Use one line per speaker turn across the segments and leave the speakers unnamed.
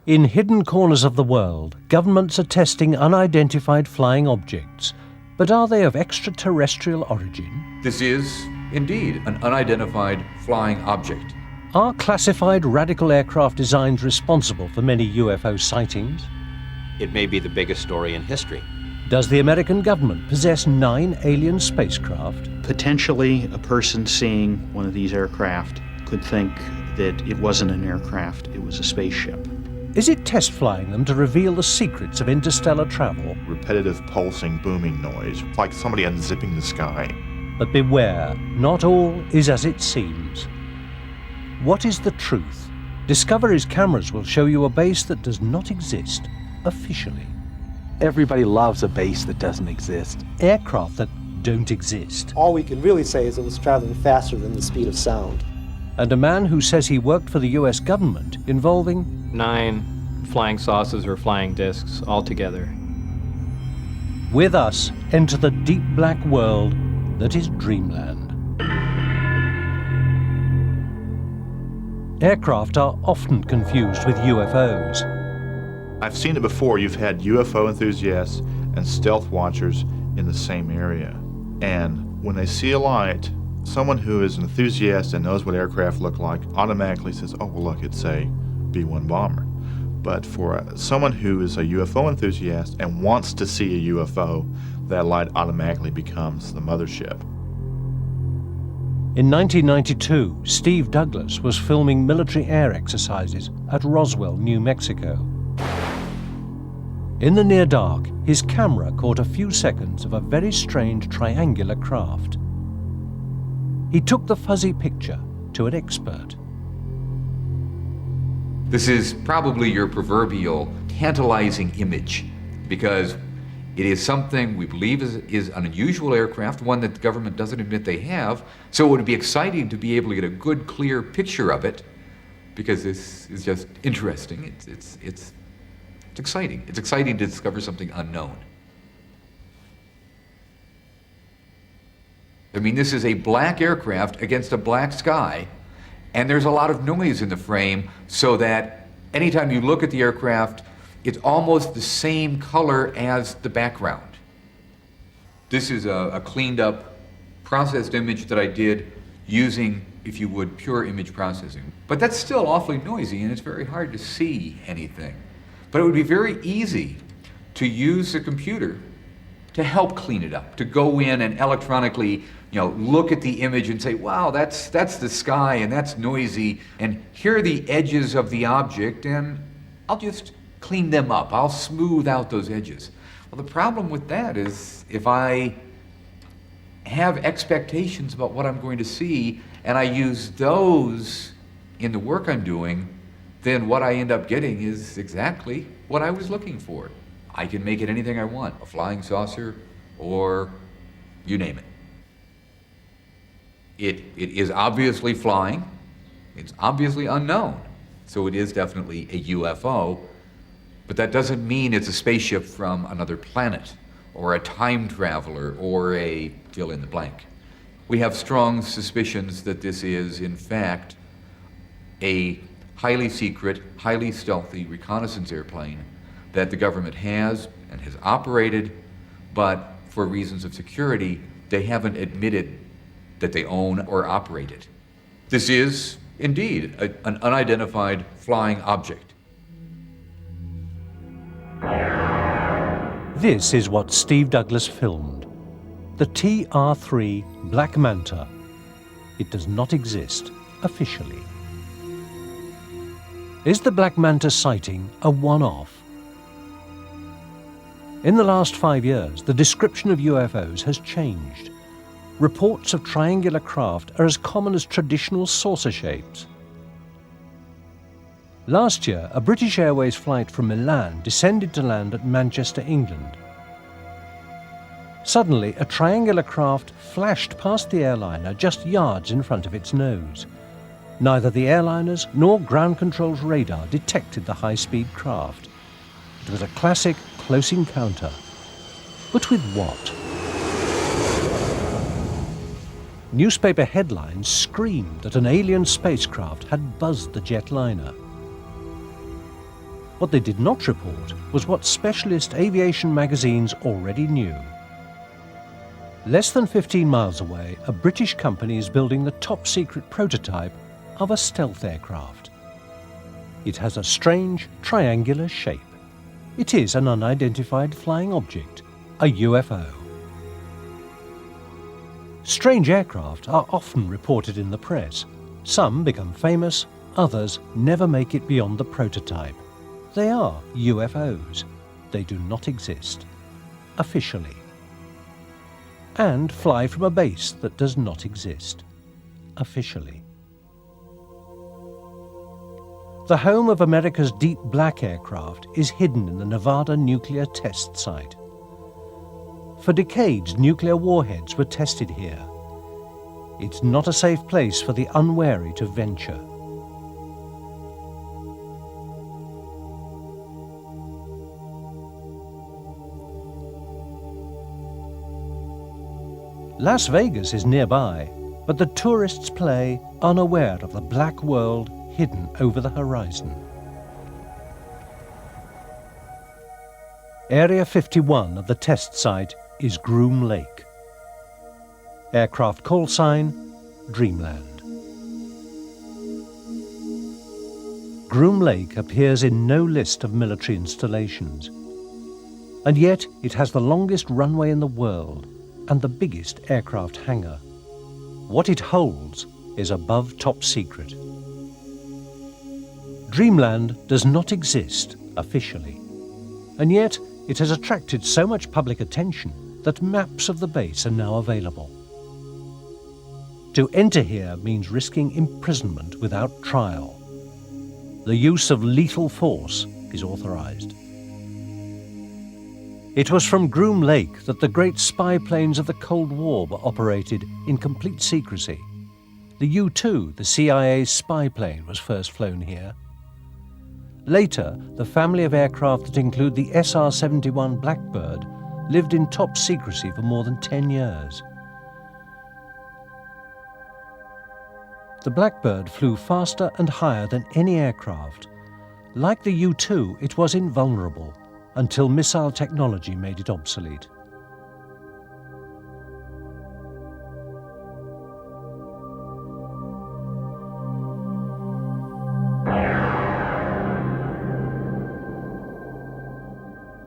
In hidden corners of the world, governments are testing unidentified flying objects. But are they of extraterrestrial origin?
This is, indeed, an unidentified flying object.
Are classified radical aircraft designs responsible for many UFO sightings?
It may be the biggest story in history.
Does the American government possess 9 alien spacecraft?
Potentially, a person seeing one of these aircraft could think that it wasn't an aircraft, it was a spaceship.
Is it test flying them to reveal the secrets of interstellar travel?
Repetitive pulsing, booming noise, like somebody unzipping the sky.
But beware, not all is as it seems. What is the truth? Discovery's cameras will show you a base that does not exist officially.
Everybody loves a base that doesn't exist.
Aircraft that don't exist.
All we can really say is it was traveling faster than the speed of sound.
And a man who says he worked for the US government involving
9 flying saucers or flying discs altogether.
With us, enter the deep black world that is Dreamland. Aircraft are often confused with UFOs.
I've seen it before. You've had UFO enthusiasts and stealth watchers in the same area. And when they see a light, someone who is an enthusiast and knows what aircraft look like automatically says, oh, well, look, it's a B-1 bomber. But for someone who is a UFO enthusiast and wants to see a UFO, that light automatically becomes the mothership.
In 1992, Steve Douglas was filming military air exercises at Roswell, New Mexico. In the near dark, his camera caught a few seconds of a very strange triangular craft. He took the fuzzy picture to an expert.
This is probably your proverbial tantalizing image, because it is something we believe is an unusual aircraft, one that the government doesn't admit they have, so it would be exciting to be able to get a good, clear picture of it, because this is just interesting. It's exciting. It's exciting to discover something unknown. I mean, this is a black aircraft against a black sky, and there's a lot of noise in the frame, so that anytime you look at the aircraft, it's almost the same color as the background. This is a cleaned up, processed image that I did using, if you would, pure image processing. But that's still awfully noisy, and it's very hard to see anything. But it would be very easy to use the computer to help clean it up, to go in and electronically, look at the image and say, wow, that's the sky and that's noisy, and here are the edges of the object, and I'll just clean them up. I'll smooth out those edges. Well, the problem with that is if I have expectations about what I'm going to see and I use those in the work I'm doing, then what I end up getting is exactly what I was looking for. I can make it anything I want, a flying saucer or you name it. It is obviously flying, it's obviously unknown, so it is definitely a UFO, but that doesn't mean it's a spaceship from another planet or a time traveler or a fill in the blank. We have strong suspicions that this is, in fact, a highly secret, highly stealthy reconnaissance airplane that the government has and has operated, but for reasons of security, they haven't admitted that they own or operate it. This is, indeed, an unidentified flying object.
This is what Steve Douglas filmed. The TR-3 Black Manta. It does not exist officially. Is the Black Manta sighting a one-off? In the last 5 years, the description of UFOs has changed. Reports of triangular craft are as common as traditional saucer shapes. Last year, a British Airways flight from Milan descended to land at Manchester, England. Suddenly, a triangular craft flashed past the airliner just yards in front of its nose. Neither the airliners nor ground control's radar detected the high-speed craft. It was a classic close encounter. But with what? Newspaper headlines screamed that an alien spacecraft had buzzed the jetliner. What they did not report was what specialist aviation magazines already knew. Less than 15 miles away, a British company is building the top-secret prototype of a stealth aircraft. It has a strange, triangular shape. It is an unidentified flying object, a UFO. Strange aircraft are often reported in the press. Some become famous, others never make it beyond the prototype. They are UFOs. They do not exist, officially. And fly from a base that does not exist, officially. The home of America's deep black aircraft is hidden in the Nevada nuclear test site. For decades, nuclear warheads were tested here. It's not a safe place for the unwary to venture. Las Vegas is nearby, but the tourists play unaware of the black world hidden over the horizon. Area 51 of the test site is Groom Lake. Aircraft call sign, Dreamland. Groom Lake appears in no list of military installations, and yet it has the longest runway in the world and the biggest aircraft hangar. What it holds is above top secret. Dreamland does not exist officially, and yet it has attracted so much public attention that maps of the base are now available. To enter here means risking imprisonment without trial. The use of lethal force is authorized. It was from Groom Lake that the great spy planes of the Cold War were operated in complete secrecy. The U-2, the CIA's spy plane, was first flown here. Later, the family of aircraft that include the SR-71 Blackbird lived in top secrecy for more than 10 years. The Blackbird flew faster and higher than any aircraft. Like the U-2, it was invulnerable until missile technology made it obsolete.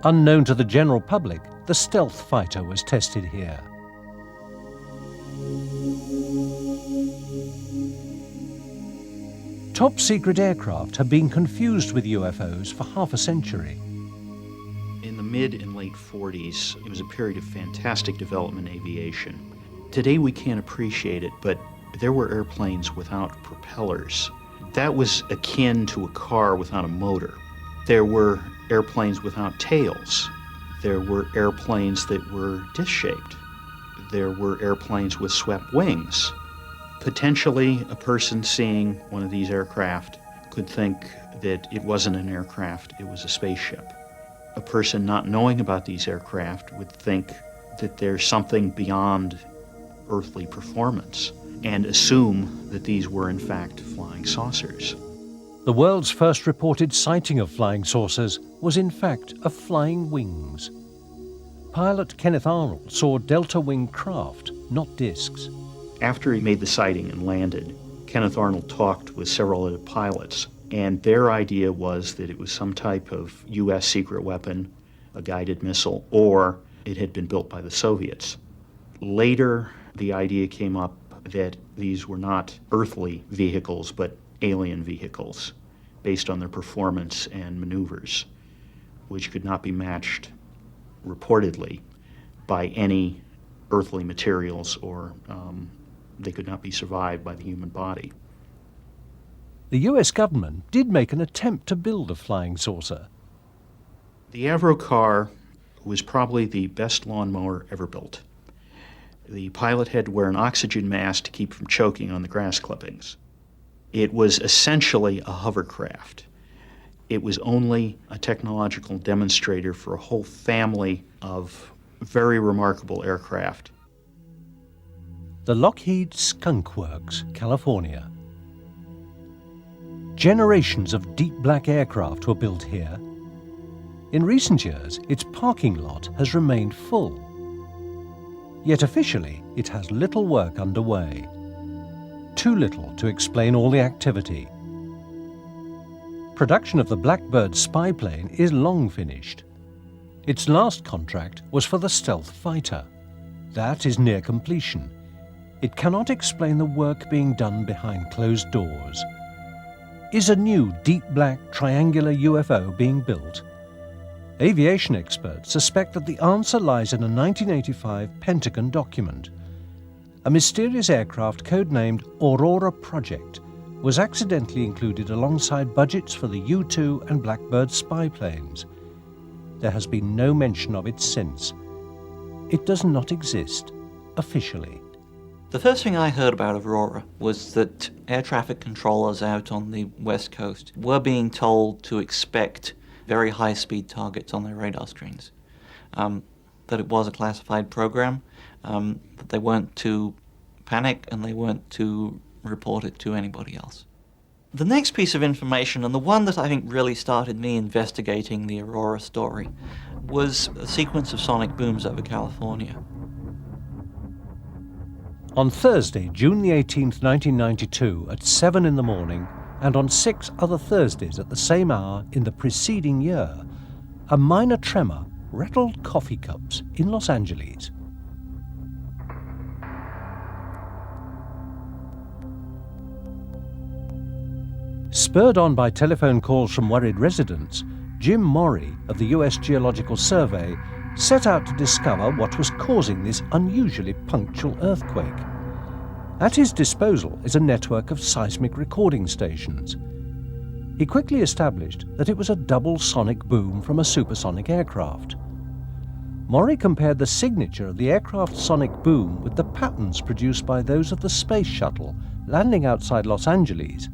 Unknown to the general public, the stealth fighter was tested here. Top-secret aircraft have been confused with UFOs for half a century.
In the mid and late 40s, it was a period of fantastic development in aviation. Today we can't appreciate it, but there were airplanes without propellers. That was akin to a car without a motor. There were airplanes without tails. There were airplanes that were disc-shaped. There were airplanes with swept wings. Potentially, a person seeing one of these aircraft could think that it wasn't an aircraft, it was a spaceship. A person not knowing about these aircraft would think that there's something beyond earthly performance and assume that these were in fact flying saucers.
The world's first reported sighting of flying saucers was in fact of flying wings. Pilot Kenneth Arnold saw delta-wing craft, not discs.
After he made the sighting and landed, Kenneth Arnold talked with several other pilots, and their idea was that it was some type of U.S. secret weapon, a guided missile, or it had been built by the Soviets. Later, the idea came up that these were not earthly vehicles, but alien vehicles, based on their performance and maneuvers, which could not be matched, reportedly, by any earthly materials, or they could not be survived by the human body.
The US government did make an attempt to build a flying saucer.
The Avro car was probably the best lawnmower ever built. The pilot had to wear an oxygen mask to keep from choking on the grass clippings. It was essentially a hovercraft. It was only a technological demonstrator for a whole family of very remarkable aircraft.
The Lockheed Skunk Works, California. Generations of deep black aircraft were built here. In recent years, its parking lot has remained full. Yet officially, it has little work underway. Too little to explain all the activity. Production of the Blackbird spy plane is long finished. Its last contract was for the stealth fighter. That is near completion. It cannot explain the work being done behind closed doors. Is a new deep black triangular UFO being built? Aviation experts suspect that the answer lies in a 1985 Pentagon document. A mysterious aircraft codenamed Aurora Project was accidentally included alongside budgets for the U-2 and Blackbird spy planes. There has been no mention of it since. It does not exist officially.
The first thing I heard about Aurora was that air traffic controllers out on the west coast were being told to expect very high-speed targets on their radar screens, that it was a classified program, that they weren't to panic and they weren't to report it to anybody else. The next piece of information, and the one that I think really started me investigating the Aurora story, was a sequence of sonic booms over California.
On Thursday, June the 18th, 1992, at 7 in the morning, and on 6 other Thursdays at the same hour in the preceding year, a minor tremor rattled coffee cups in Los Angeles. Spurred on by telephone calls from worried residents, Jim Morey of the U.S. Geological Survey set out to discover what was causing this unusually punctual earthquake. At his disposal is a network of seismic recording stations. He quickly established that it was a double sonic boom from a supersonic aircraft. Morey compared the signature of the aircraft's sonic boom with the patterns produced by those of the space shuttle landing outside Los Angeles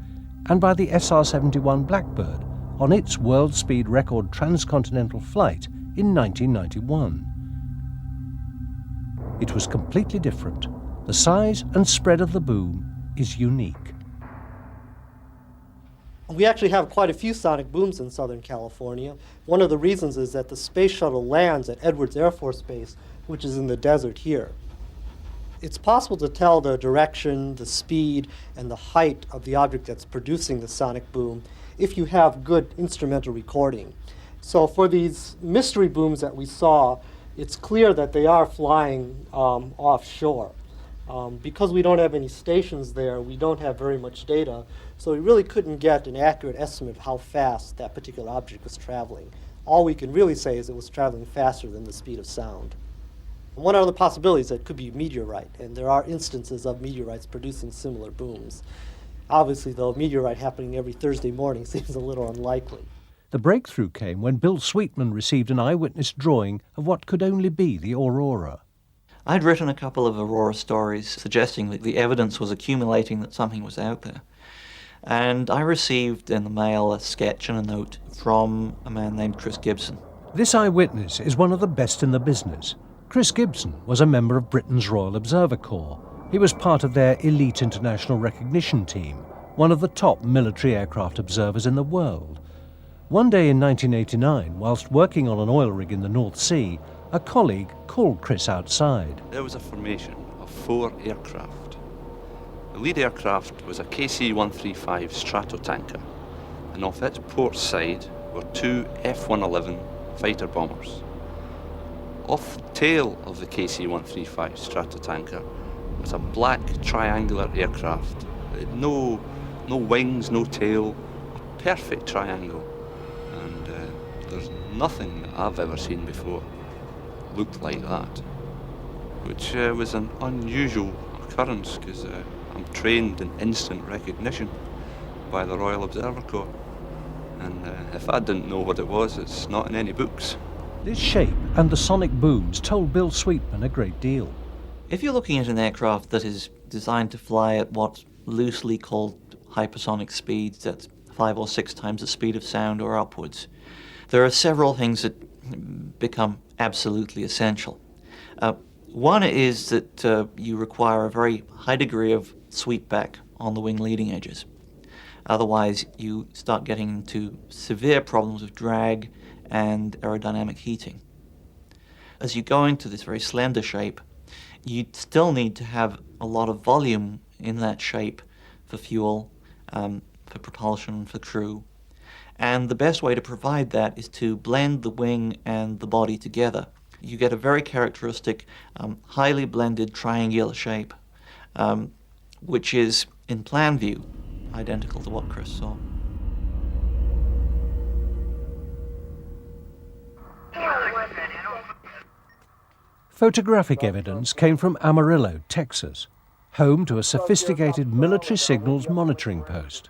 and by the SR-71 Blackbird on its world speed record transcontinental flight in 1991. It was completely different. The size and spread of the boom is unique.
We actually have quite a few sonic booms in Southern California. One of the reasons is that the space shuttle lands at Edwards Air Force Base, which is in the desert here. It's possible to tell the direction, the speed, and the height of the object that's producing the sonic boom if you have good instrumental recording. So for these mystery booms that we saw, it's clear that they are flying offshore. Because we don't have any stations there, we don't have very much data, so we really couldn't get an accurate estimate of how fast that particular object was traveling. All we can really say is it was traveling faster than the speed of sound. One other possibility is that it could be a meteorite, and there are instances of meteorites producing similar booms. Obviously, though, a meteorite happening every Thursday morning seems a little unlikely.
The breakthrough came when Bill Sweetman received an eyewitness drawing of what could only be the Aurora.
I'd written a couple of Aurora stories suggesting that the evidence was accumulating that something was out there. And I received in the mail a sketch and a note from a man named Chris Gibson.
This eyewitness is one of the best in the business. Chris Gibson was a member of Britain's Royal Observer Corps. He was part of their elite international recognition team, one of the top military aircraft observers in the world. One day in 1989, whilst working on an oil rig in the North Sea, a colleague called Chris outside.
There was a formation of 4 aircraft. The lead aircraft was a KC-135 Stratotanker, and off its port side were 2 F-111 fighter bombers. Off the tail of the KC-135 Stratotanker was a black triangular aircraft. It had no wings, no tail, a perfect triangle. And there's nothing that I've ever seen before looked like that, which was an unusual occurrence because I'm trained in instant recognition by the Royal Observer Corps, and if I didn't know what it was, it's not in any books.
This shape and the sonic booms told Bill Sweetman a great deal.
If you're looking at an aircraft that is designed to fly at what's loosely called hypersonic speeds, that's 5 or 6 times the speed of sound or upwards, there are several things that become absolutely essential. One is that you require a very high degree of sweepback on the wing leading edges. Otherwise, you start getting into severe problems of drag and aerodynamic heating. As you go into this very slender shape, you still need to have a lot of volume in that shape for fuel, for propulsion, for crew. And the best way to provide that is to blend the wing and the body together. You get a very characteristic, highly blended triangular shape, which is, in plan view, identical to what Chris saw.
Photographic evidence came from Amarillo, Texas, home to a sophisticated military signals monitoring post.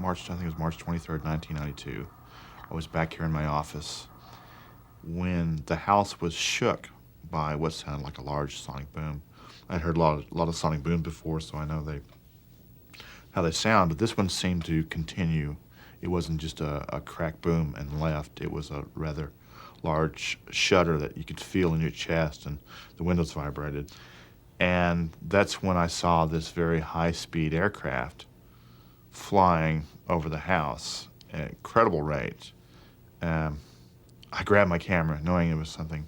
I think it was March 23rd, 1992. I was back here in my office when the house was shook by what sounded like a large sonic boom. I'd heard a lot of sonic booms before, so I know how they sound, but this one seemed to continue. It wasn't just a crack boom and left. It was a rather large shudder that you could feel in your chest, and the windows vibrated. And that's when I saw this very high-speed aircraft flying over the house at an incredible rate. I grabbed my camera, knowing it was something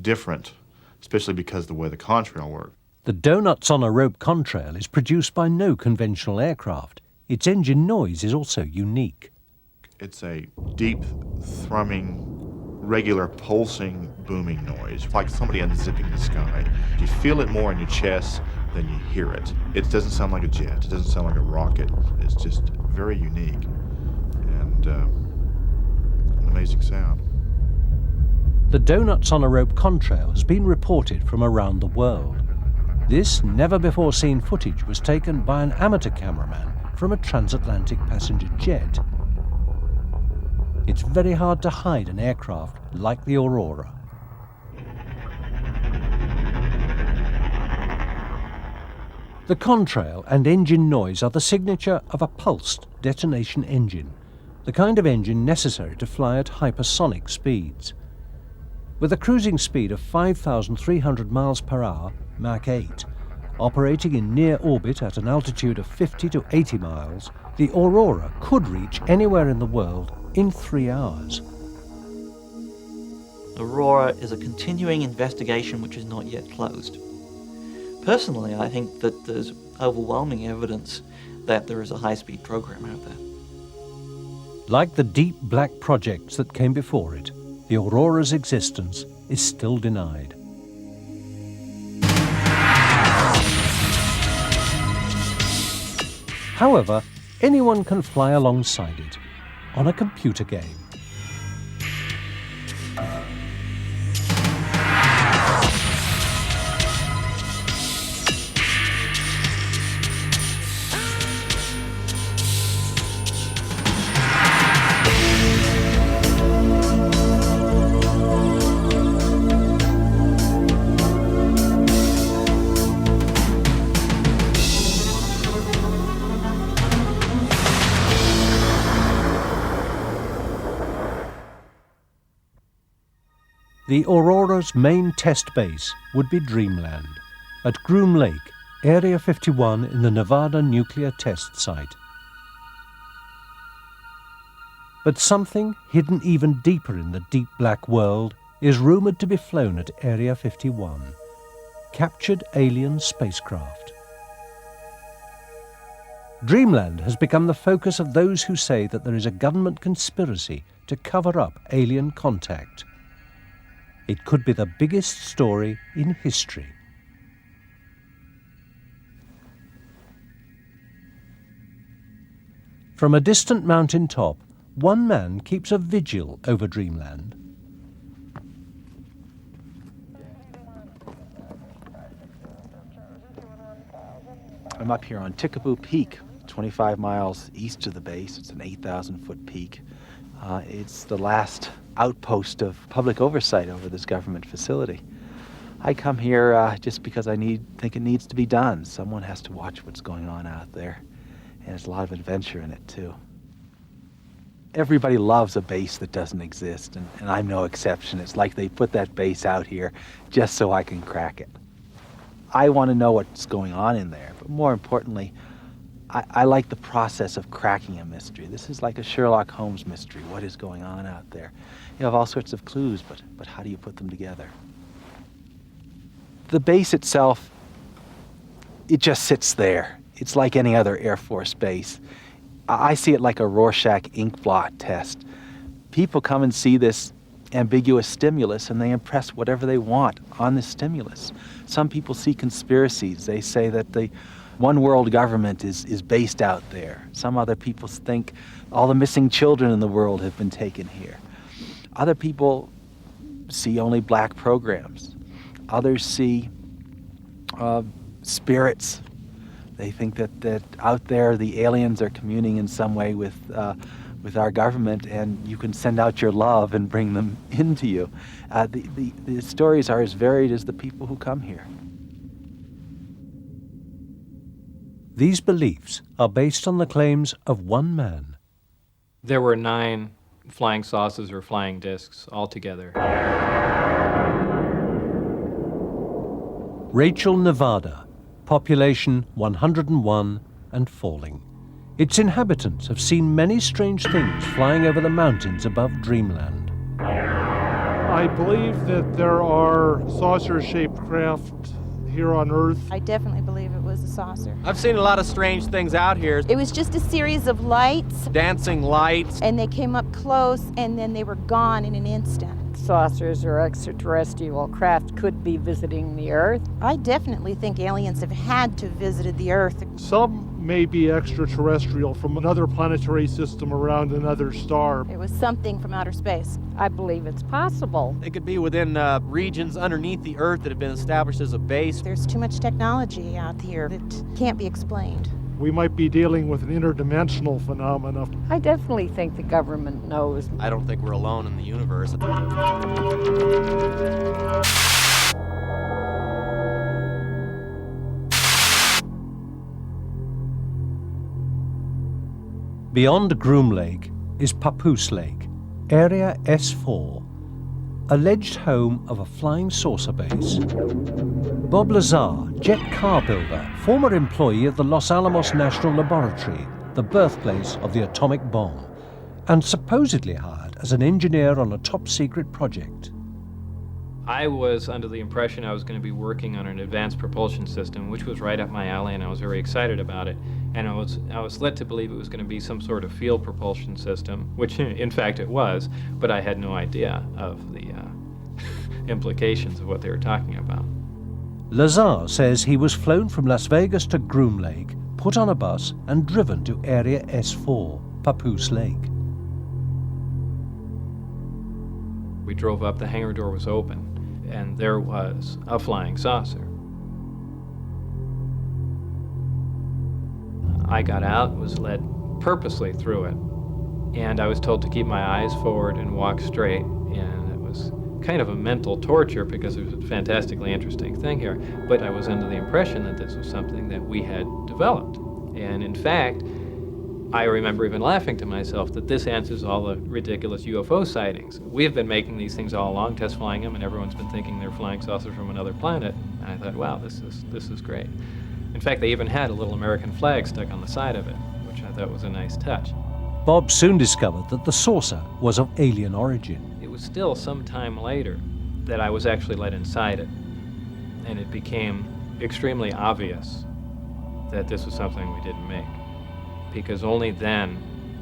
different, especially because of the way the contrail worked.
The donuts on a rope contrail is produced by no conventional aircraft. Its engine noise is also unique.
It's a deep, thrumming, regular, pulsing, booming noise. It's like somebody unzipping the sky. You feel it more in your chest than you hear it. It doesn't sound like a jet. It doesn't sound like a rocket. It's just very unique and an amazing sound.
The donuts on a rope contrail has been reported from around the world. This never-before-seen footage was taken by an amateur cameraman from a transatlantic passenger jet. It's very hard to hide an aircraft like the Aurora. The contrail and engine noise are the signature of a pulsed detonation engine, the kind of engine necessary to fly at hypersonic speeds. With a cruising speed of 5,300 miles per hour, Mach 8, operating in near orbit at an altitude of 50 to 80 miles, the Aurora could reach anywhere in the world in 3 hours.
Aurora is a continuing investigation which is not yet closed. Personally, I think that there's overwhelming evidence that there is a high-speed program out there.
Like the deep black projects that came before it, the Aurora's existence is still denied. However, anyone can fly alongside it on a computer game. The Aurora's main test base would be Dreamland, at Groom Lake, Area 51 in the Nevada nuclear test site. But something hidden even deeper in the deep black world is rumored to be flown at Area 51, captured alien spacecraft. Dreamland has become the focus of those who say that there is a government conspiracy to cover up alien contact. It could be the biggest story in history. From a distant mountain top, one man keeps a vigil over Dreamland.
I'm up here on Tickaboo Peak, 25 miles east of the base. It's an 8,000-foot peak. It's the last outpost of public oversight over this government facility. I come here just because I think it needs to be done. Someone has to watch what's going on out there, and there's a lot of adventure in it too. Everybody loves a base that doesn't exist, and I'm no exception. It's like they put that base out here just so I can crack it. I want to know what's going on in there, but more importantly, I like the process of cracking a mystery. This is like a Sherlock Holmes mystery. What is going on out there? You have all sorts of clues, but how do you put them together? The base itself, it just sits there. It's like any other Air Force base. I see it like a Rorschach ink blot test. People come and see this ambiguous stimulus and they impress whatever they want on this stimulus. Some people see conspiracies. They say that the one world government is based out there. Some other people think all the missing children in the world have been taken here. Other people see only black programs. Others see spirits. They think that out there the aliens are communing in some way with our government, and you can send out your love and bring them into you. The stories are as varied as the people who come here.
These beliefs are based on the claims of one man.
There were 9 flying saucers or flying discs altogether.
Rachel, Nevada, population 101 and falling. Its inhabitants have seen many strange things flying over the mountains above Dreamland.
I believe that there are saucer-shaped craft here on Earth.
I definitely believe it was a saucer.
I've seen a lot of strange things out here.
It was just a series of lights.
Dancing lights.
And they came up close, and then they were gone in an instant.
Saucers or extraterrestrial craft could be visiting the Earth.
I definitely think aliens have had to have visited the Earth.
Some may be extraterrestrial from another planetary system around another star.
It was something from outer space.
I believe it's possible.
It could be within regions underneath the Earth that have been established as a base.
There's too much technology out here that can't be explained.
We might be dealing with an interdimensional phenomena.
I definitely think the government knows.
I don't think we're alone in the universe.
Beyond Groom Lake is Papoose Lake, Area S4, alleged home of a flying saucer base. Bob Lazar, jet car builder, former employee of the Los Alamos National Laboratory, the birthplace of the atomic bomb, and supposedly hired as an engineer on a top-secret project.
I was under the impression I was going to be working on an advanced propulsion system, which was right up my alley, and I was very excited about it. And I was led to believe it was going to be some sort of field propulsion system, which in fact it was, but I had no idea of the implications of what they were talking about.
Lazar says he was flown from Las Vegas to Groom Lake, put on a bus, and driven to Area S4, Papoose Lake.
We drove up, the hangar door was open, and there was a flying saucer. I got out, was led purposely through it, and I was told to keep my eyes forward and walk straight, and it was kind of a mental torture because it was a fantastically interesting thing here, but I was under the impression that this was something that we had developed. And in fact, I remember even laughing to myself that this answers all the ridiculous UFO sightings. We've been making these things all along, test flying them, and everyone's been thinking they're flying saucers from another planet. And I thought, wow, this is great. In fact, they even had a little American flag stuck on the side of it, which I thought was a nice touch.
Bob soon discovered that the saucer was of alien origin.
It was still some time later that I was actually let inside it, and it became extremely obvious that this was something we didn't make. Because only then,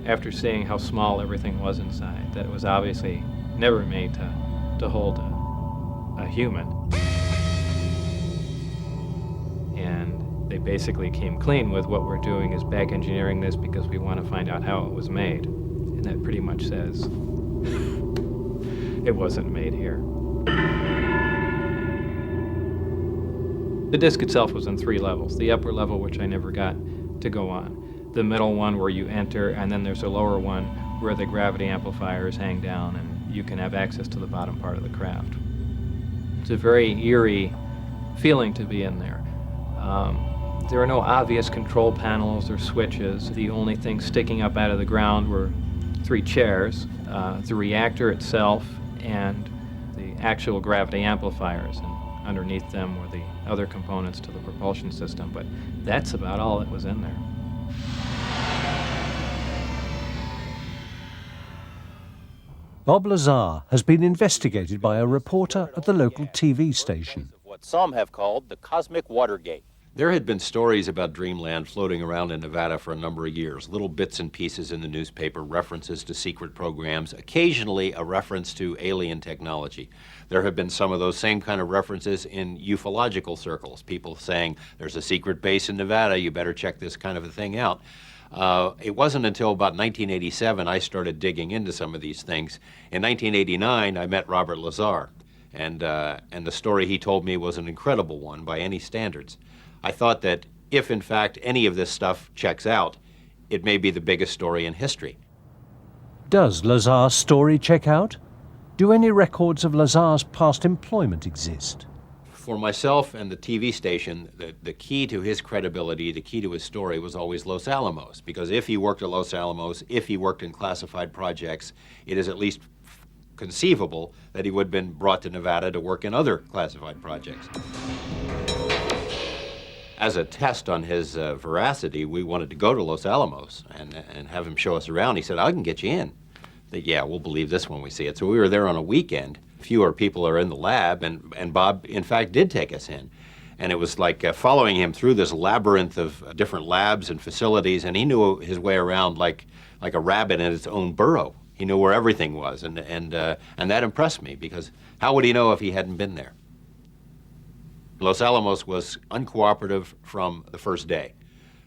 after seeing how small everything was inside, that it was obviously never made to hold a human. And they basically came clean with what we're doing is back engineering this because we want to find out how it was made. And that pretty much says it wasn't made here. The disc itself was in 3 levels. The upper level, which I never got to go on. The middle one where you enter, and then there's a lower one where the gravity amplifiers hang down and you can have access to the bottom part of the craft. It's a very eerie feeling to be in there. There are no obvious control panels or switches. The only things sticking up out of the ground were 3 chairs, the reactor itself, and the actual gravity amplifiers, and underneath them were the other components to the propulsion system, but that's about all that was in there.
Bob Lazar has been investigated by a reporter at the local TV station.
What some have called the cosmic Watergate.
There had been stories about Dreamland floating around in Nevada for a number of years, little bits and pieces in the newspaper, references to secret programs, occasionally a reference to alien technology. There have been some of those same kind of references in ufological circles, people saying, there's a secret base in Nevada, you better check this kind of a thing out. It wasn't until about 1987 I started digging into some of these things. In 1989, I met Robert Lazar, and the story he told me was an incredible one by any standards. I thought that if, in fact, any of this stuff checks out, it may be the biggest story in history.
Does Lazar's story check out? Do any records of Lazar's past employment exist?
For myself and the TV station, the key to his credibility, the key to his story was always Los Alamos, because if he worked at Los Alamos, if he worked in classified projects, it is at least conceivable that he would have been brought to Nevada to work in other classified projects. As a test on his veracity, we wanted to go to Los Alamos and have him show us around. He said, I can get you in. Yeah, we'll believe this when we see it. So we were there on a weekend. Fewer people are in the lab, and Bob, in fact, did take us in. And it was like following him through this labyrinth of different labs and facilities, and he knew his way around like a rabbit in its own burrow. He knew where everything was, and that impressed me, because how would he know if he hadn't been there? Los Alamos was uncooperative from the first day.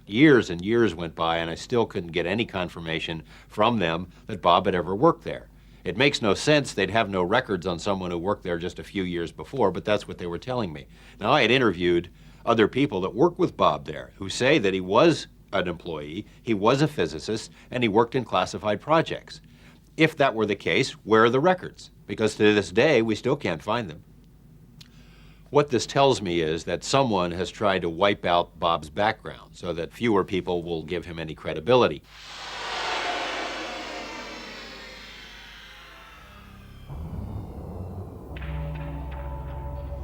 Years and years went by, and I still couldn't get any confirmation from them that Bob had ever worked there. It makes no sense. They'd have no records on someone who worked there just a few years before, but that's what they were telling me. Now, I had interviewed other people that worked with Bob there who say that he was an employee, he was a physicist, and he worked in classified projects. If that were the case, where are the records? Because to this day, we still can't find them. What this tells me is that someone has tried to wipe out Bob's background so that fewer people will give him any credibility.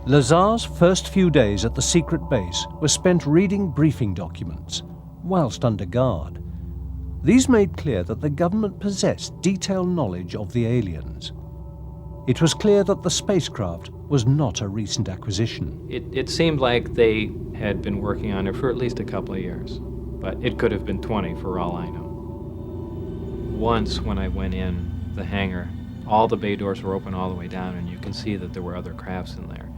Lazar's first few days at the secret base were spent reading briefing documents, whilst under guard. These made clear that the government possessed detailed knowledge of the aliens. It was clear that the spacecraft was not a recent acquisition.
It seemed like they had been working on it for at least a couple of years, but it could have been 20 for all I know. Once when I went in the hangar, all the bay doors were open all the way down, and you can see that there were other crafts in there,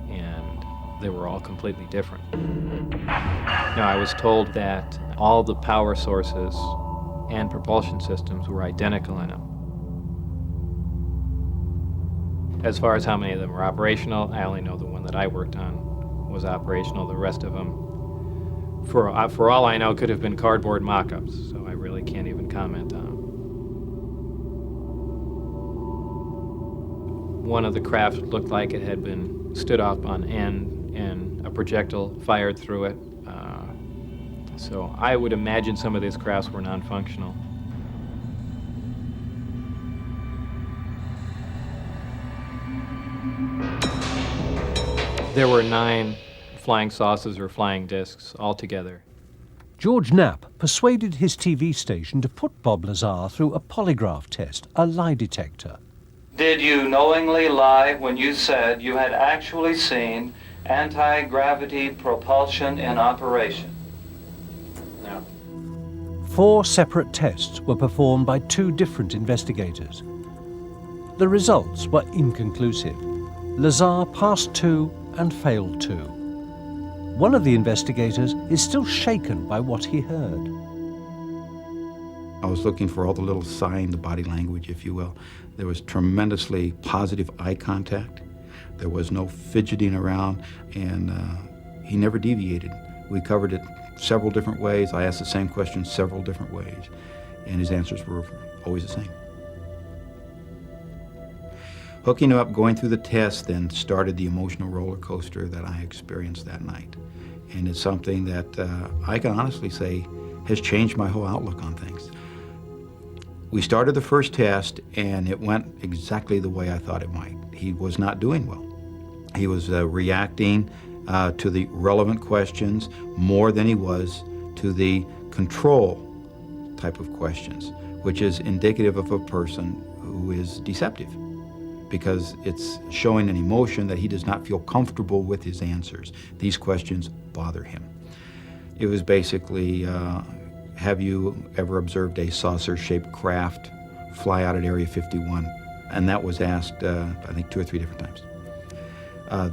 and they were all completely different. Now, I was told that all the power sources and propulsion systems were identical in them. As far as how many of them were operational, I only know the one that I worked on was operational. The rest of them, for all I know, could have been cardboard mock-ups, so I really can't even comment on them. One of the craft looked like it had been stood up on end and a projectile fired through it. So I would imagine some of these crafts were non-functional. There were 9 flying saucers or flying discs altogether.
George Knapp persuaded his TV station to put Bob Lazar through a polygraph test, a lie detector.
Did you knowingly lie when you said you had actually seen anti-gravity propulsion in operation?
No.
4 separate tests were performed by 2 different investigators. The results were inconclusive. Lazar passed 2 and failed 2. One of the investigators is still shaken by what he heard.
I was looking for all the little sign, the body language, if you will. There was tremendously positive eye contact. There was no fidgeting around, and he never deviated. We covered it several different ways. I asked the same question several different ways, and his answers were always the same. Hooking up, going through the test, then started the emotional roller coaster that I experienced that night. And it's something that I can honestly say has changed my whole outlook on things. We started the first test, and it went exactly the way I thought it might. He was not doing well. He was reacting to the relevant questions more than he was to the control type of questions, which is indicative of a person who is deceptive, because it's showing an emotion that he does not feel comfortable with his answers. These questions bother him. It was basically, have you ever observed a saucer-shaped craft fly out at Area 51? And that was asked, I think, 2 or 3 different times.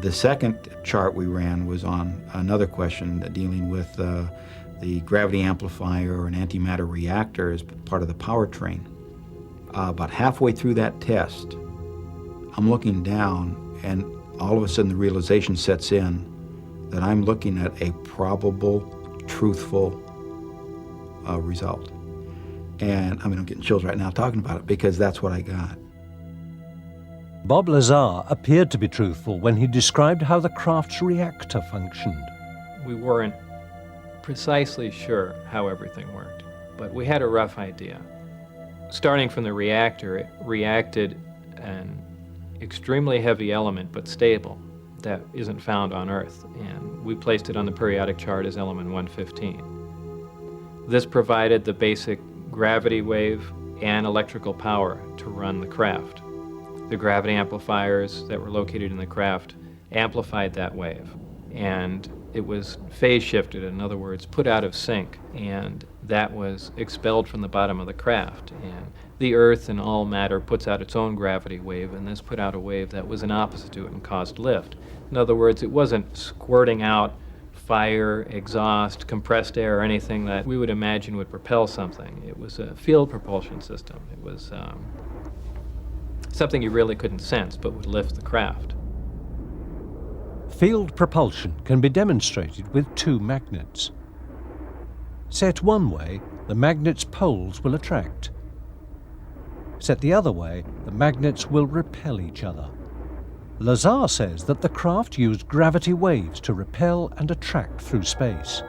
The second chart we ran was on another question dealing with the gravity amplifier or an antimatter reactor as part of the powertrain. About halfway through that test, I'm looking down, and all of a sudden the realization sets in that I'm looking at a probable, truthful result. And I mean, I'm getting chills right now talking about it, because that's what I got.
Bob Lazar appeared to be truthful when he described how the craft's reactor functioned.
We weren't precisely sure how everything worked, but we had a rough idea. Starting from the reactor, it reacted an extremely heavy element, but stable, that isn't found on Earth, and we placed it on the periodic chart as element 115. This provided the basic gravity wave and electrical power to run the craft. The gravity amplifiers that were located in the craft amplified that wave, and it was phase shifted, in other words, put out of sync, and that was expelled from the bottom of the craft. And the Earth and all matter puts out its own gravity wave, and this put out a wave that was an opposite to it and caused lift. In other words, it wasn't squirting out fire, exhaust, compressed air, or anything that we would imagine would propel something. It was a field propulsion system. It was something you really couldn't sense, but would lift the craft.
Field propulsion can be demonstrated with 2 magnets. Set one way, the magnet's poles will attract. Set the other way, the magnets will repel each other. Lazar says that the craft used gravity waves to repel and attract through space.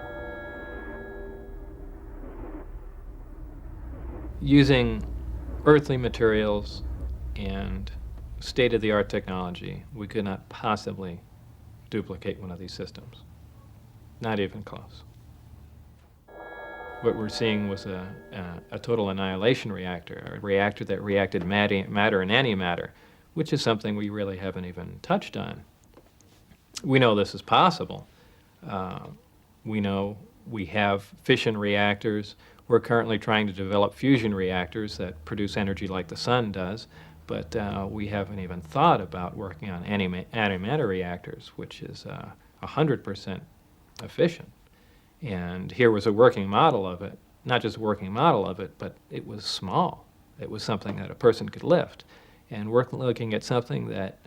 Using earthly materials and state-of-the-art technology, we could not possibly duplicate one of these systems. Not even close. What we're seeing was a total annihilation reactor, a reactor that reacted matter and antimatter, which is something we really haven't even touched on. We know this is possible. We know we have fission reactors. We're currently trying to develop fusion reactors that produce energy like the sun does, but we haven't even thought about working on antimatter reactors, which is 100% efficient. And here was a working model of it, not just a working model of it, but it was small. It was something that a person could lift. And we're looking at something that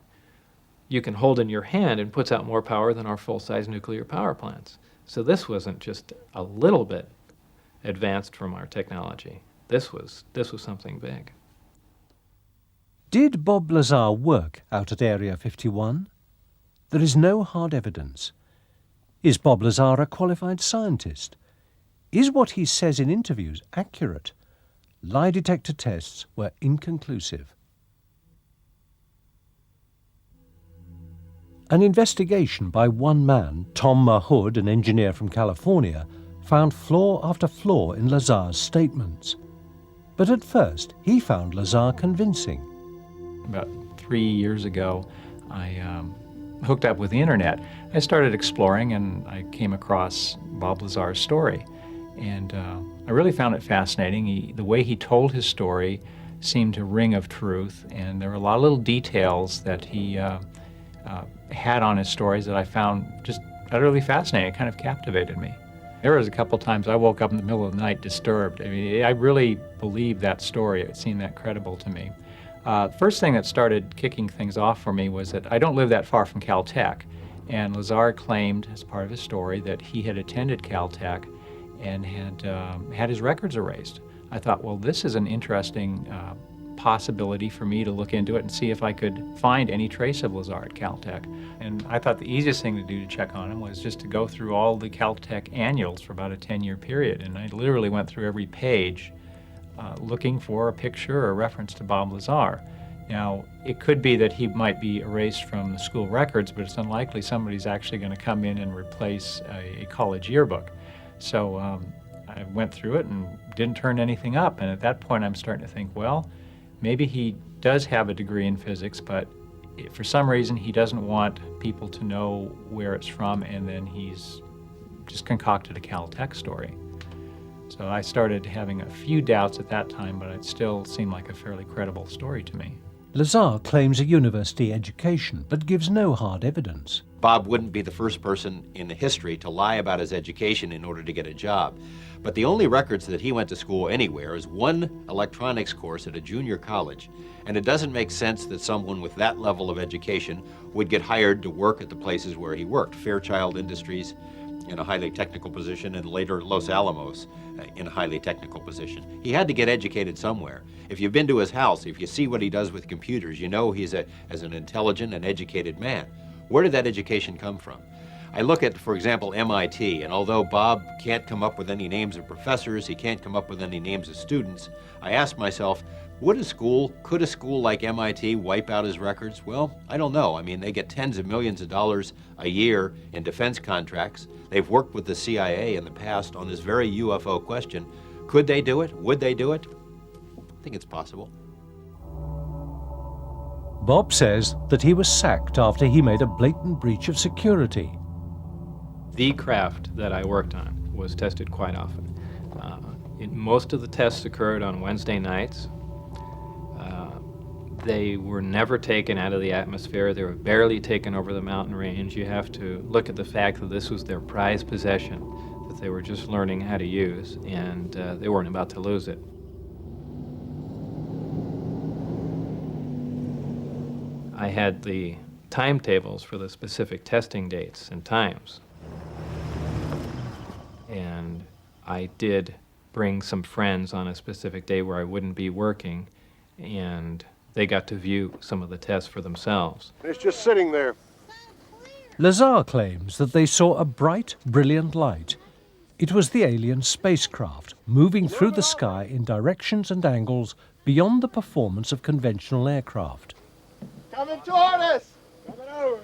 you can hold in your hand and puts out more power than our full-size nuclear power plants. So this wasn't just a little bit advanced from our technology. This was something big.
Did Bob Lazar work out at Area 51? There is no hard evidence. Is Bob Lazar a qualified scientist? Is what he says in interviews accurate? Lie detector tests were inconclusive. An investigation by one man, Tom Mahood, an engineer from California, found flaw after flaw in Lazar's statements. But at first, he found Lazar convincing.
About 3 years ago, I hooked up with the internet. I started exploring, and I came across Bob Lazar's story. And I really found it fascinating. The way he told his story seemed to ring of truth, and there were a lot of little details that he had on his stories that I found just utterly fascinating. It kind of captivated me. There was a couple times I woke up in the middle of the night disturbed. I mean, I really believed that story. It seemed that credible to me. First thing that started kicking things off for me was that I don't live that far from Caltech, and Lazar claimed as part of his story that he had attended Caltech and had his records erased. I thought, well, this is an interesting possibility for me to look into it and see if I could find any trace of Lazar at Caltech. And I thought the easiest thing to do to check on him was just to go through all the Caltech annuals for about a 10-year period, and I literally went through every page looking for a picture or a reference to Bob Lazar. Now, it could be that he might be erased from the school records, but it's unlikely somebody's actually going to come in and replace a college yearbook. So I went through it and didn't turn anything up, and at that point I'm starting to think, well, maybe he does have a degree in physics, but for some reason he doesn't want people to know where it's from, and then he's just concocted a Caltech story. So I started having a few doubts at that time, but it still seemed like a fairly credible story to me.
Lazar claims a university education, but gives no hard evidence.
Bob wouldn't be the first person in history to lie about his education in order to get a job. But the only records that he went to school anywhere is one electronics course at a junior college. And it doesn't make sense that someone with that level of education would get hired to work at the places where he worked. Fairchild Industries in a highly technical position, and later Los Alamos in a highly technical position. He had to get educated somewhere. If you've been to his house, if you see what he does with computers, you know he's as an intelligent and educated man. Where did that education come from? I look at, for example, MIT, and although Bob can't come up with any names of professors, he can't come up with any names of students, I ask myself, could a school like MIT wipe out his records? Well, I don't know. I mean, they get tens of millions of dollars a year in defense contracts. They've worked with the CIA in the past on this very UFO question. Could they do it? Would they do it? I think it's possible.
Bob says that he was sacked after he made a blatant breach of security.
The craft that I worked on was tested quite often. Most of the tests occurred on Wednesday nights. They were never taken out of the atmosphere. They were barely taken over the mountain range. You have to look at the fact that this was their prized possession, that they were just learning how to use, and they weren't about to lose it. I had the timetables for the specific testing dates and times. And I did bring some friends on a specific day where I wouldn't be working, and they got to view some of the tests for themselves.
It's just sitting there.
Lazar claims that they saw a bright, brilliant light. It was the alien spacecraft moving through the sky in directions and angles beyond the performance of conventional aircraft.
Coming toward us! Coming over.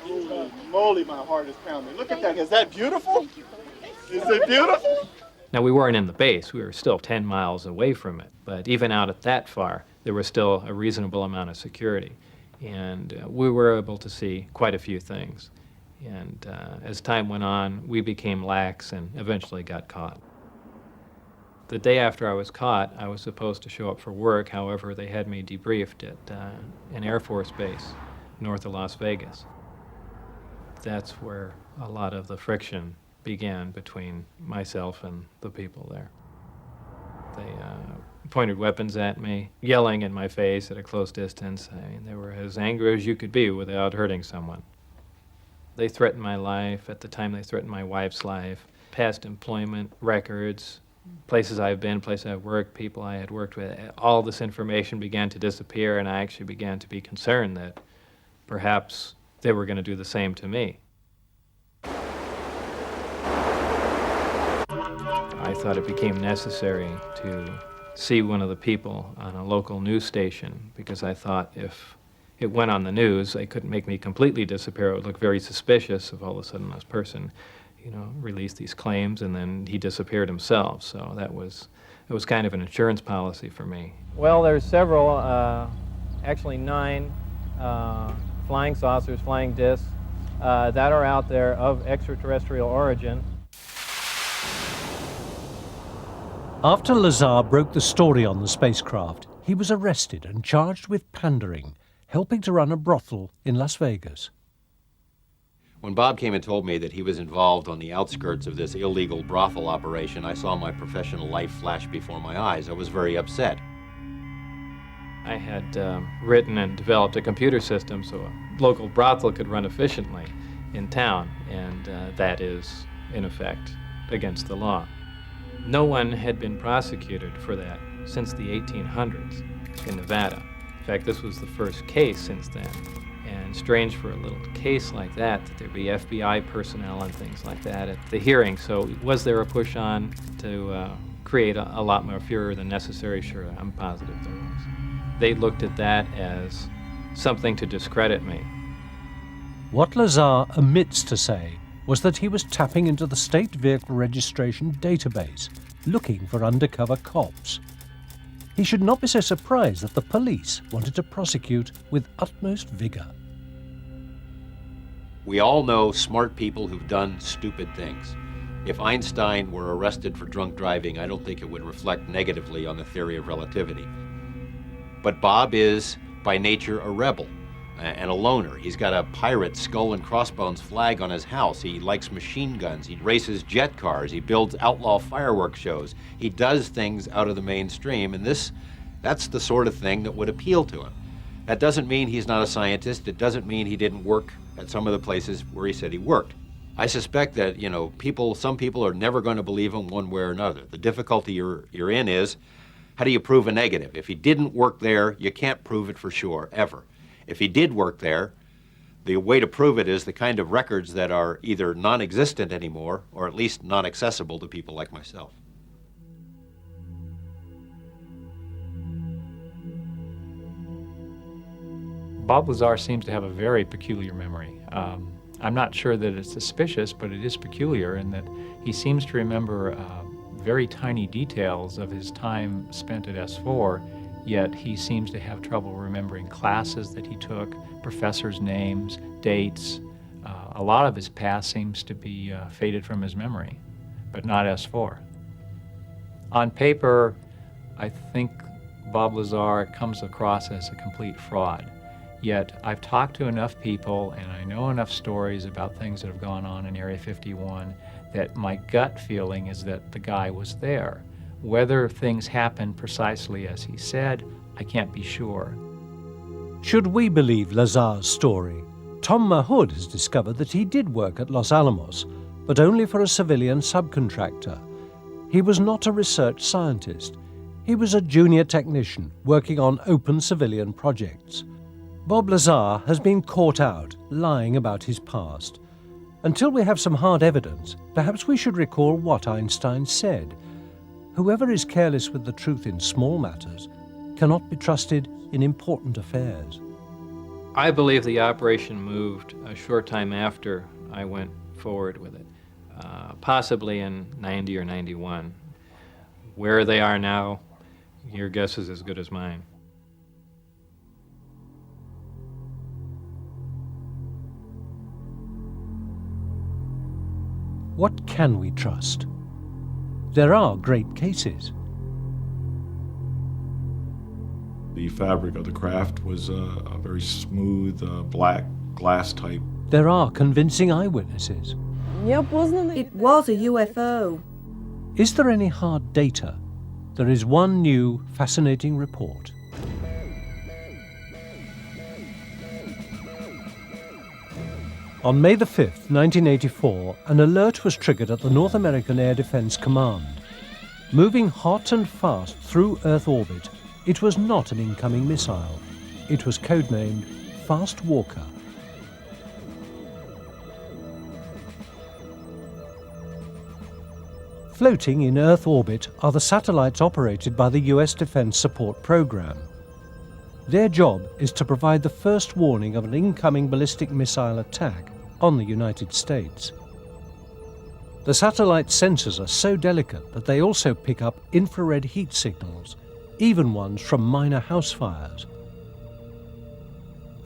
Holy moly, my heart is pounding. Look at that. Is that beautiful? Is it beautiful?
Now, we weren't in the base. We were still 10 miles away from it. But even out at that far, there was still a reasonable amount of security. And we were able to see quite a few things. And as time went on, we became lax and eventually got caught. The day after I was caught, I was supposed to show up for work. However, they had me debriefed at an Air Force base north of Las Vegas. That's where a lot of the friction began between myself and the people there. They pointed weapons at me, yelling in my face at a close distance. I mean, they were as angry as you could be without hurting someone. They threatened my life. At the time, they threatened my wife's life. Past employment records, places I've been, places I've worked, people I had worked with. All this information began to disappear, and I actually began to be concerned that perhaps they were going to do the same to me. I thought it became necessary to see one of the people on a local news station, because I thought if it went on the news, they couldn't make me completely disappear. It would look very suspicious if all of a sudden this person, released these claims and then he disappeared himself. So it was kind of an insurance policy for me.
Well, there's several, actually 9 flying saucers, flying discs, that are out there of extraterrestrial origin.
After Lazar broke the story on the spacecraft, he was arrested and charged with pandering, helping to run a brothel in Las Vegas.
When Bob came and told me that he was involved on the outskirts of this illegal brothel operation, I saw my professional life flash before my eyes. I was very upset.
I had written and developed a computer system so a local brothel could run efficiently in town, and that is, in effect, against the law. No one had been prosecuted for that since the 1800s in Nevada. In fact, this was the first case since then. And And strange for a little case like that there'd be FBI personnel and things like that at the hearing. So was there a push on to create a lot more furor than necessary? Sure, I'm positive there was. They looked at that as something to discredit me.
What Lazar omits to say was that he was tapping into the state vehicle registration database, looking for undercover cops. He should not be so surprised that the police wanted to prosecute with utmost vigor.
We all know smart people who've done stupid things. If Einstein were arrested for drunk driving, I don't think it would reflect negatively on the theory of relativity. But Bob is, by nature, a rebel and a loner. He's got a pirate skull and crossbones flag on his house. He likes machine guns. He races jet cars. He builds outlaw fireworks shows. He does things out of the mainstream, and that's the sort of thing that would appeal to him. That doesn't mean he's not a scientist. It doesn't mean he didn't work at some of the places where he said he worked. I suspect that, some people are never going to believe him one way or another. The difficulty you're in is, how do you prove a negative? If he didn't work there, you can't prove it for sure, ever. If he did work there, the way to prove it is the kind of records that are either non-existent anymore or at least not accessible to people like myself.
Bob Lazar seems to have a very peculiar memory. I'm not sure that it's suspicious, but it is peculiar in that he seems to remember very tiny details of his time spent at S4, yet he seems to have trouble remembering classes that he took, professors' names, dates. A lot of his past seems to be faded from his memory, but not S4. On paper, I think Bob Lazar comes across as a complete fraud. Yet I've talked to enough people and I know enough stories about things that have gone on in Area 51 that my gut feeling is that the guy was there. Whether things happened precisely as he said, I can't be sure.
Should we believe Lazar's story, Tom Mahood has discovered that he did work at Los Alamos, but only for a civilian subcontractor. He was not a research scientist. He was a junior technician working on open civilian projects. Bob Lazar has been caught out lying about his past. Until we have some hard evidence, perhaps we should recall what Einstein said. Whoever is careless with the truth in small matters cannot be trusted in important affairs.
I believe the operation moved a short time after I went forward with it, possibly in 90 or 91. Where they are now, your guess is as good as mine.
What can we trust? There are great cases.
The fabric of the craft was a very smooth, black glass type.
There are convincing eyewitnesses.
It was a UFO.
Is there any hard data? There is one new, fascinating report. On May the 5th, 1984, an alert was triggered at the North American Air Defense Command. Moving hot and fast through Earth orbit, it was not an incoming missile. It was codenamed Fast Walker. Floating in Earth orbit are the satellites operated by the US Defense Support Program. Their job is to provide the first warning of an incoming ballistic missile attack on the United States. The satellite sensors are so delicate that they also pick up infrared heat signals, even ones from minor house fires.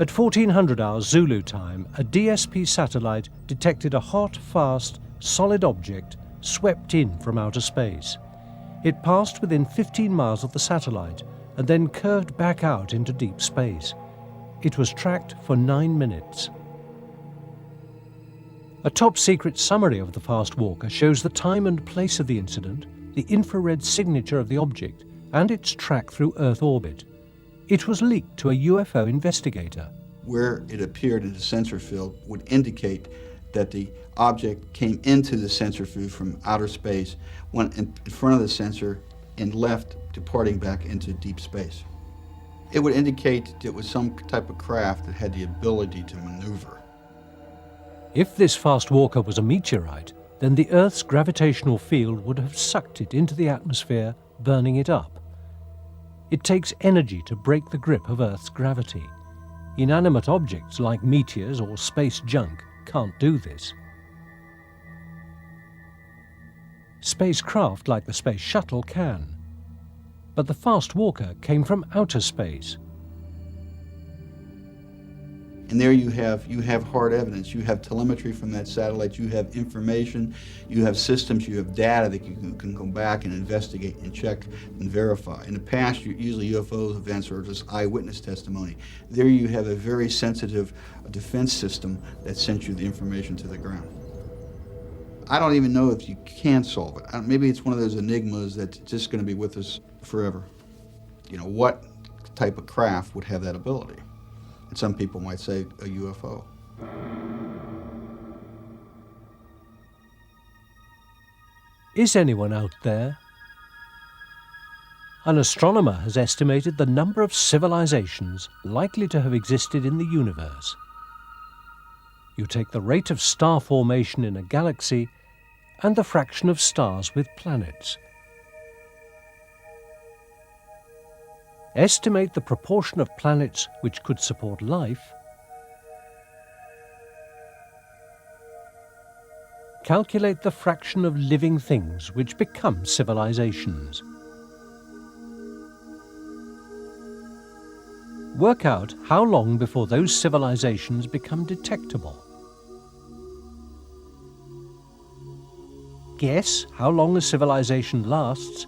At 1400 hours Zulu time, a DSP satellite detected a hot, fast, solid object swept in from outer space. It passed within 15 miles of the satellite and then curved back out into deep space. It was tracked for 9 minutes. A top-secret summary of the Fast Walker shows the time and place of the incident, the infrared signature of the object, and its track through Earth orbit. It was leaked to a UFO investigator.
Where it appeared in the sensor field would indicate that the object came into the sensor field from outer space, went in front of the sensor, and left, departing back into deep space. It would indicate it was some type of craft that had the ability to maneuver.
If this fast walker was a meteorite, then the Earth's gravitational field would have sucked it into the atmosphere, burning it up. It takes energy to break the grip of Earth's gravity. Inanimate objects like meteors or space junk can't do this. Spacecraft like the Space Shuttle can. But the fast walker came from outer space.
And there you have hard evidence. You have telemetry from that satellite. You have information. You have systems. You have data that you can go back and investigate and check and verify. In the past, usually UFO events are just eyewitness testimony. There you have a very sensitive defense system that sent you the information to the ground. I don't even know if you can solve it. Maybe it's one of those enigmas that's just going to be with us forever. You know, what type of craft would have that ability? And some people might say a UFO.
Is anyone out there? An astronomer has estimated the number of civilizations likely to have existed in the universe. You take the rate of star formation in a galaxy and the fraction of stars with planets. Estimate the proportion of planets which could support life. Calculate the fraction of living things which become civilizations. Work out how long before those civilizations become detectable. Guess how long a civilization lasts.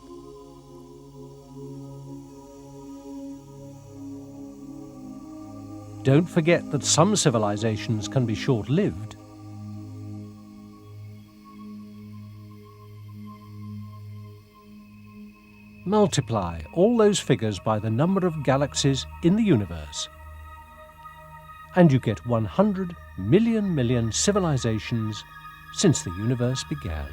Don't forget that some civilizations can be short-lived. Multiply all those figures by the number of galaxies in the universe, and you get 100 million civilizations since the universe began.